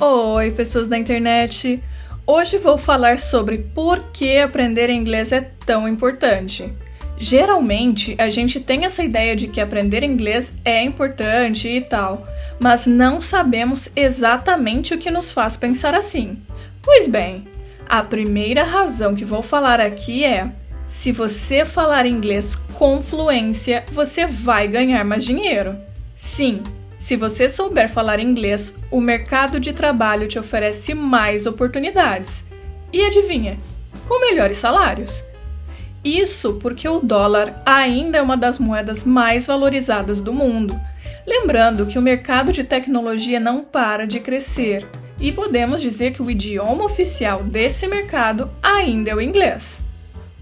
Oi, pessoas da internet! Hoje vou falar sobre por que aprender inglês é tão importante. Geralmente, a gente tem essa ideia de que aprender inglês é importante e tal, mas não sabemos exatamente o que nos faz pensar assim. Pois bem, a primeira razão que vou falar aqui é: se você falar inglês com fluência, você vai ganhar mais dinheiro. Sim, se você souber falar inglês, o mercado de trabalho te oferece mais oportunidades. E adivinha? Com melhores salários. Isso porque o dólar ainda é uma das moedas mais valorizadas do mundo. Lembrando que o mercado de tecnologia não para de crescer. E podemos dizer que o idioma oficial desse mercado ainda é o inglês.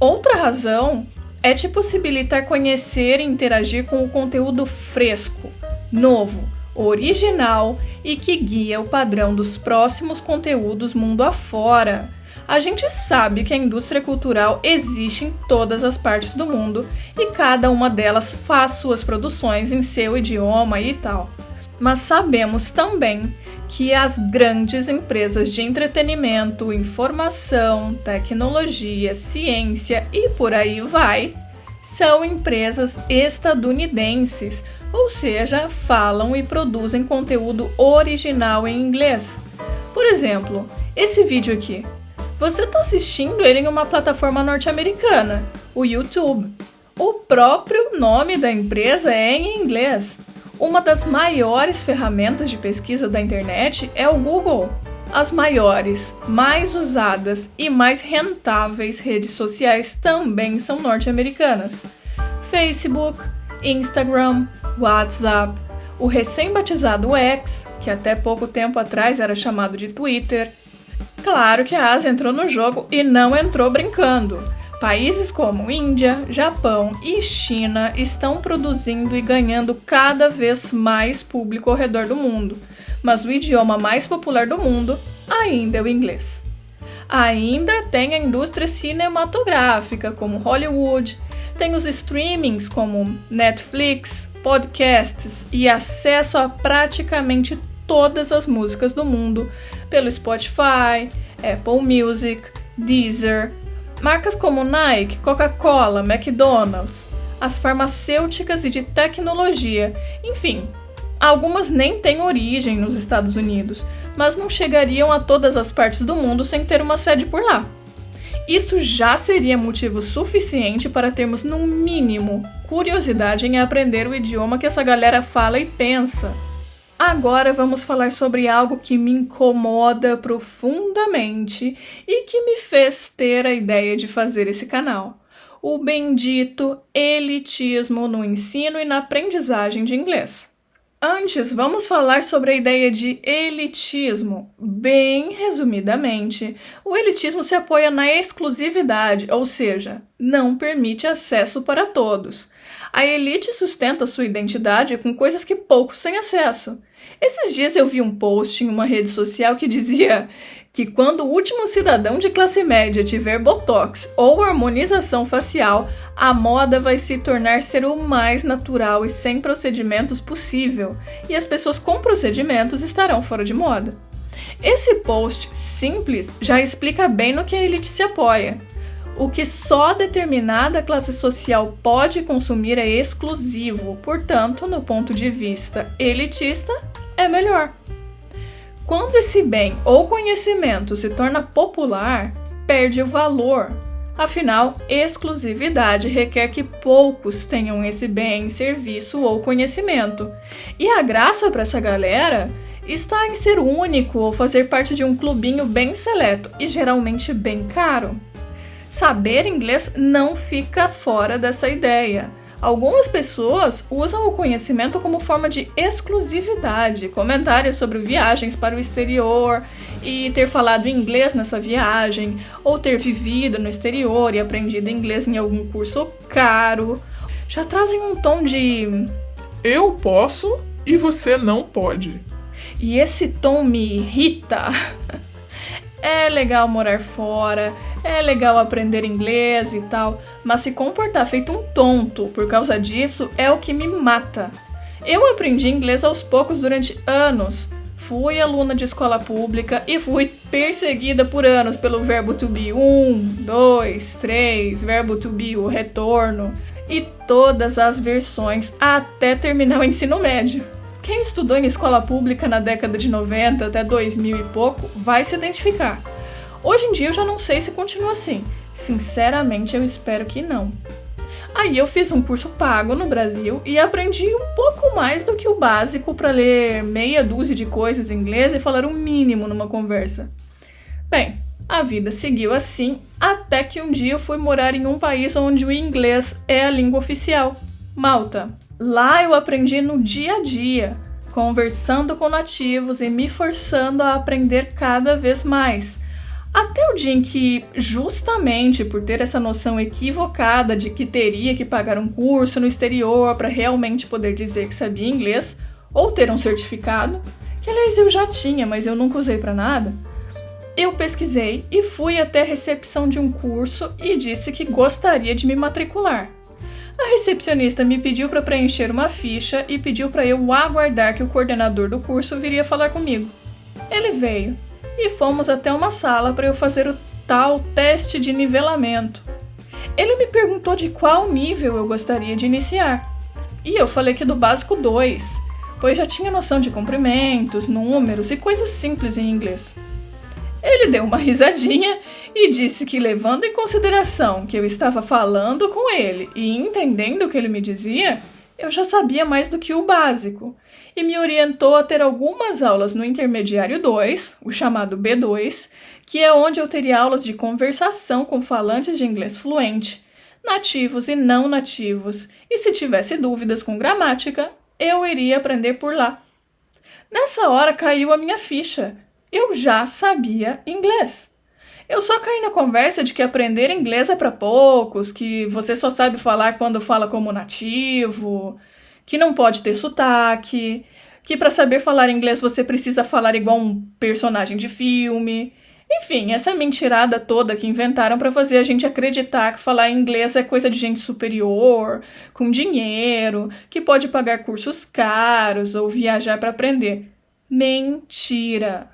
Outra razão é te possibilitar conhecer e interagir com o conteúdo fresco, novo, original e que guia o padrão dos próximos conteúdos mundo afora. A gente sabe que a indústria cultural existe em todas as partes do mundo e cada uma delas faz suas produções em seu idioma e tal. Mas sabemos também que as grandes empresas de entretenimento, informação, tecnologia, ciência e por aí vai, são empresas estadunidenses, ou seja, falam e produzem conteúdo original em inglês. Por exemplo, esse vídeo aqui. Você está assistindo ele em uma plataforma norte-americana, o YouTube. O próprio nome da empresa é em inglês. Uma das maiores ferramentas de pesquisa da internet é o Google. As maiores, mais usadas e mais rentáveis redes sociais também são norte-americanas. Facebook, Instagram, WhatsApp, o recém-batizado X, que até pouco tempo atrás era chamado de Twitter. Claro que a Ásia entrou no jogo e não entrou brincando. Países como Índia, Japão e China estão produzindo e ganhando cada vez mais público ao redor do mundo, mas o idioma mais popular do mundo ainda é o inglês. Ainda tem a indústria cinematográfica, como Hollywood, tem os streamings como Netflix, podcasts e acesso a praticamente todas as músicas do mundo pelo Spotify, Apple Music, Deezer. Marcas como Nike, Coca-Cola, McDonald's, as farmacêuticas e de tecnologia, enfim, algumas nem têm origem nos Estados Unidos, mas não chegariam a todas as partes do mundo sem ter uma sede por lá. Isso já seria motivo suficiente para termos, no mínimo, curiosidade em aprender o idioma que essa galera fala e pensa. Agora vamos falar sobre algo que me incomoda profundamente e que me fez ter a ideia de fazer esse canal: o bendito elitismo no ensino e na aprendizagem de inglês. Antes, vamos falar sobre a ideia de elitismo. Bem resumidamente, o elitismo se apoia na exclusividade, ou seja, não permite acesso para todos. A elite sustenta sua identidade com coisas que poucos têm acesso. Esses dias eu vi um post em uma rede social que dizia que quando o último cidadão de classe média tiver botox ou harmonização facial, a moda vai se tornar ser o mais natural e sem procedimentos possível, e as pessoas com procedimentos estarão fora de moda. Esse post simples já explica bem no que a elite se apoia. O que só determinada classe social pode consumir é exclusivo, portanto, no ponto de vista elitista, é melhor. Quando esse bem ou conhecimento se torna popular, perde o valor. Afinal, exclusividade requer que poucos tenham esse bem, serviço ou conhecimento. E a graça para essa galera está em ser único ou fazer parte de um clubinho bem seleto e geralmente bem caro. Saber inglês não fica fora dessa ideia. Algumas pessoas usam o conhecimento como forma de exclusividade, comentários sobre viagens para o exterior e ter falado inglês nessa viagem, ou ter vivido no exterior e aprendido inglês em algum curso caro. Já trazem um tom de eu posso e você não pode. E esse tom me irrita. É legal morar fora, é legal aprender inglês e tal, mas se comportar feito um tonto por causa disso é o que me mata. Eu aprendi inglês aos poucos durante anos. fui aluna de escola pública e fui perseguida por anos pelo verbo to be 1, 2, 3, verbo to be o retorno e todas as versões até terminar o ensino médio. Quem estudou em escola pública na década de 90 até 2000 e pouco vai se identificar. Hoje em dia eu já não sei se continua assim. Sinceramente, eu espero que não. Aí eu fiz um curso pago no Brasil e aprendi um pouco mais do que o básico para ler meia dúzia de coisas em inglês e falar o mínimo numa conversa. Bem, a vida seguiu assim até que um dia eu fui morar em um país onde o inglês é a língua oficial, Malta. Lá eu aprendi no dia a dia, conversando com nativos e me forçando a aprender cada vez mais. Até o dia em que, justamente por ter essa noção equivocada de que teria que pagar um curso no exterior para realmente poder dizer que sabia inglês, ou ter um certificado, que aliás eu já tinha, mas eu nunca usei para nada, eu pesquisei e fui até a recepção de um curso e disse que gostaria de me matricular. A recepcionista me pediu para preencher uma ficha e pediu para eu aguardar que o coordenador do curso viria falar comigo. Ele veio. E fomos até uma sala para eu fazer o tal teste de nivelamento. Ele me perguntou de qual nível eu gostaria de iniciar. E eu falei que do básico 2, pois já tinha noção de comprimentos, números e coisas simples em inglês. Ele deu uma risadinha e disse que, levando em consideração que eu estava falando com ele e entendendo o que ele me dizia, eu já sabia mais do que o básico. E me orientou a ter algumas aulas no Intermediário 2, o chamado B2, que é onde eu teria aulas de conversação com falantes de inglês fluente, nativos e não nativos, e se tivesse dúvidas com gramática, eu iria aprender por lá. Nessa hora caiu a minha ficha. Eu já sabia inglês. Eu só caí na conversa de que aprender inglês é para poucos, que você só sabe falar quando fala como nativo, que não pode ter sotaque, que para saber falar inglês você precisa falar igual um personagem de filme. Enfim, essa mentirada toda que inventaram para fazer a gente acreditar que falar inglês é coisa de gente superior, com dinheiro, que pode pagar cursos caros ou viajar para aprender. Mentira!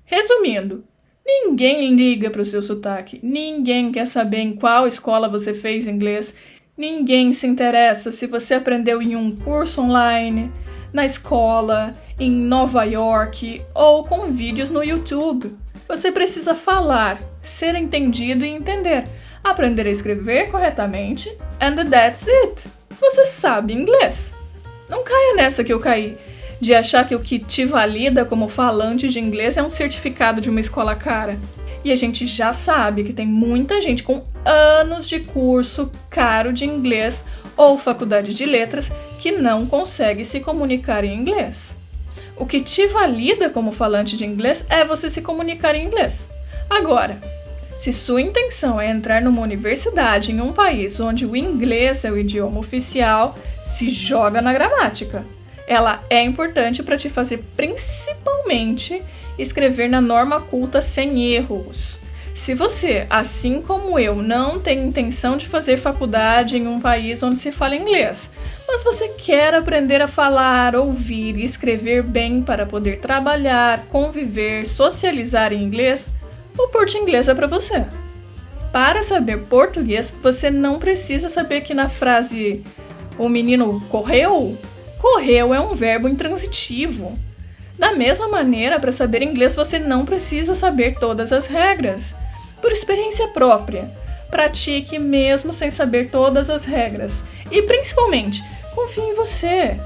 Resumindo, ninguém liga para o seu sotaque, ninguém quer saber em qual escola você fez inglês, ninguém se interessa se você aprendeu em um curso online, na escola, em Nova York ou com vídeos no YouTube. Você precisa falar, ser entendido e entender, aprender a escrever corretamente, and that's it. Você sabe inglês. Não caia nessa que eu caí, de achar que o que te valida como falante de inglês é um certificado de uma escola cara. E a gente já sabe que tem muita gente com anos de curso caro de inglês ou faculdade de letras que não consegue se comunicar em inglês. O que te valida como falante de inglês é você se comunicar em inglês. Agora, se sua intenção é entrar numa universidade em um país onde o inglês é o idioma oficial, se joga na gramática. Ela é importante para te fazer principalmente escrever na norma culta sem erros. Se você, assim como eu, não tem intenção de fazer faculdade em um país onde se fala inglês, mas você quer aprender a falar, ouvir e escrever bem para poder trabalhar, conviver, socializar em inglês, o Porto Inglês é para você. Para saber português, você não precisa saber que na frase "o menino correu", correu é um verbo intransitivo. Da mesma maneira, para saber inglês, você não precisa saber todas as regras. Por experiência própria, pratique mesmo sem saber todas as regras. E, principalmente, confie em você.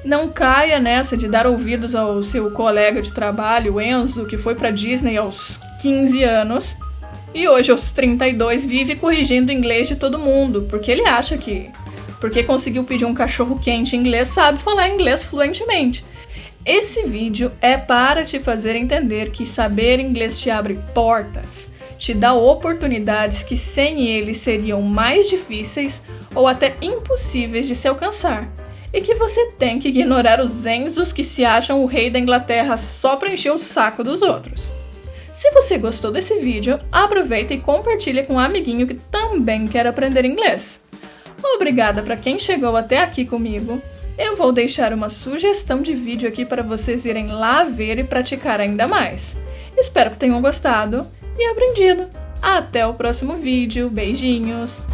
Não caia nessa de dar ouvidos ao seu colega de trabalho, Enzo, que foi para Disney aos 15 anos e hoje, aos 32, vive corrigindo o inglês de todo mundo, porque ele acha que, porque conseguiu pedir um cachorro quente em inglês, sabe falar inglês fluentemente. Esse vídeo é para te fazer entender que saber inglês te abre portas, te dá oportunidades que sem ele seriam mais difíceis ou até impossíveis de se alcançar, e que você tem que ignorar os Enzos que se acham o rei da Inglaterra só para encher o saco dos outros. Se você gostou desse vídeo, aproveita e compartilha com um amiguinho que também quer aprender inglês. Obrigada para quem chegou até aqui comigo Eu vou deixar uma sugestão de vídeo aqui para vocês irem lá ver e praticar ainda mais. Espero que tenham gostado e aprendido. Até o próximo vídeo. Beijinhos!